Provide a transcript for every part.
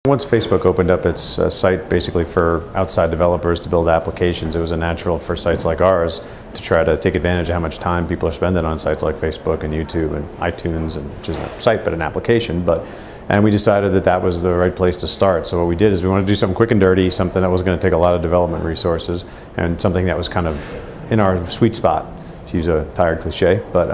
Once Facebook opened up its site basically for outside developers to build applications, it was a natural for sites like ours to try to take advantage of how much time people are spending on sites like Facebook and YouTube and iTunes, and which isn't a site but an application. And we decided that that was the right place to start. So what we did is we wanted to do something quick and dirty, something that was going to take a lot of development resources, and something that was kind of in our sweet spot, to use a tired cliche. But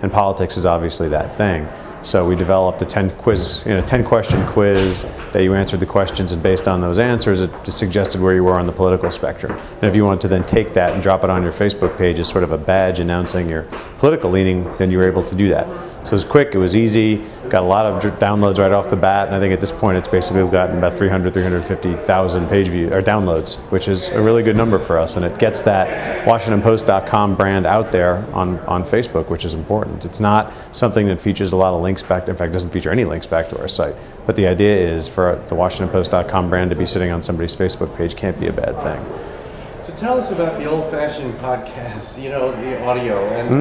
and politics is obviously that thing. So we developed a 10-question quiz that you answered the questions, and based on those answers, it suggested where you were on the political spectrum. And if you wanted to then take that and drop it on your Facebook page as sort of a badge announcing your political leaning, then you were able to do that. So it was quick, it was easy, got a lot of downloads right off the bat, and I think at this point it's basically gotten about 350,000 page views or downloads, which is a really good number for us, and it gets that WashingtonPost.com brand out there on Facebook, which is important. It's not something that features a lot of links back, in fact, it doesn't feature any links back to our site, but the idea is for the WashingtonPost.com brand to be sitting on somebody's Facebook page can't be a bad thing. So tell us about the old-fashioned podcast, the audio, and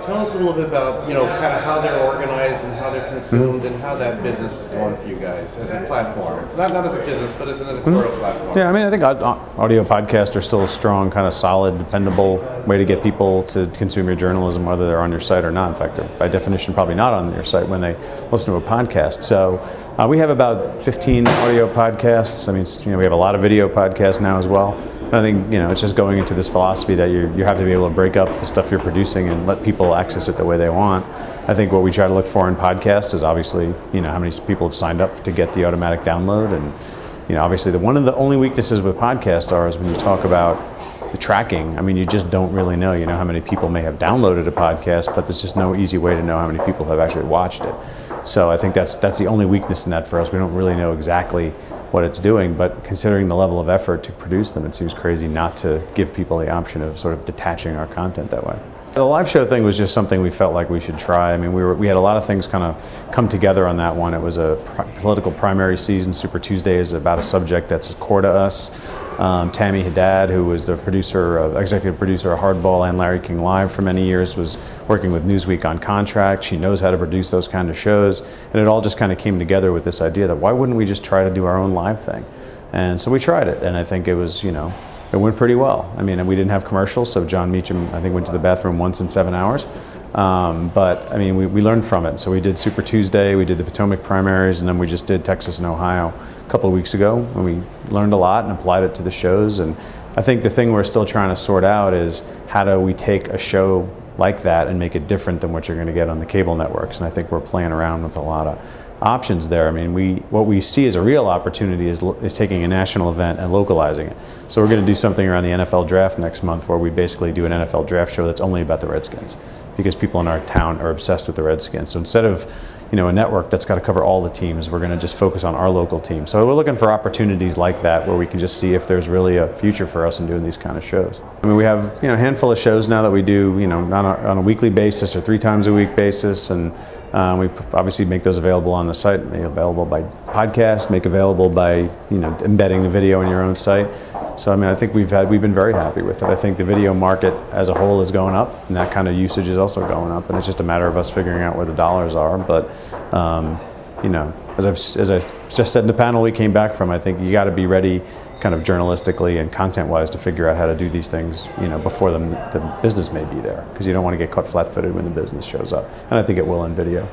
tell us a little bit about, kind of how they're organized and how they're consumed and how that business is going for you guys as a platform. Not as a business, but as an editorial platform. Yeah, I mean, I think audio podcasts are still a strong, kind of solid, dependable way to get people to consume your journalism, whether they're on your site or not. In fact, they're by definition probably not on your site when they listen to a podcast. So we have about 15 audio podcasts. I mean, we have a lot of video podcasts now as well. I think it's just going into this philosophy that you have to be able to break up the stuff you're producing and let people access it the way they want. I think what we try to look for in podcasts is obviously how many people have signed up to get the automatic download, and obviously one of the only weaknesses with podcasts is when you talk about the tracking. I mean, you just don't really know. How many people may have downloaded a podcast, but there's just no easy way to know how many people have actually watched it. So I think that's the only weakness in that for us. We don't really know exactly what it's doing, but considering the level of effort to produce them, it seems crazy not to give people the option of sort of detaching our content that way. The live show thing was just something we felt like we should try. I mean, we had a lot of things kind of come together on that one. It was a political primary season. Super Tuesday is about a subject that's core to us. Tammy Haddad, who was the executive producer of Hardball and Larry King Live for many years, was working with Newsweek on contract. She knows how to produce those kind of shows, and it all just kind of came together with this idea that why wouldn't we just try to do our own live thing? And so we tried it, and I think it was, it went pretty well. I mean, we didn't have commercials, so John Meacham, I think, went to the bathroom once in 7 hours. But I mean, we learned from it. So we did Super Tuesday, we did the Potomac primaries, and then we just did Texas and Ohio a couple of weeks ago, and we learned a lot and applied it to the shows. And I think the thing we're still trying to sort out is how do we take a show like that and make it different than what you're going to get on the cable networks. And I think we're playing around with a lot of options there. I mean, what we see as a real opportunity is taking a national event and localizing it. So we're going to do something around the NFL draft next month where we basically do an NFL draft show that's only about the Redskins, because people in our town are obsessed with the Redskins. So instead of a network that's got to cover all the teams, we're going to just focus on our local team. So we're looking for opportunities like that where we can just see if there's really a future for us in doing these kind of shows. I mean, we have a handful of shows now that we do on a weekly basis or 3 times a week basis, and we obviously make those available on the site, make available by podcast, make available by embedding the video in your own site. So I mean, I think we've been very happy with it. I think the video market as a whole is going up, and that kind of usage is also going up, and it's just a matter of us figuring out where the dollars are. But as I've just said in the panel we came back from, I think you got to be ready, kind of journalistically and content-wise, to figure out how to do these things, before the business may be there, because you don't want to get caught flat-footed when the business shows up, and I think it will in video.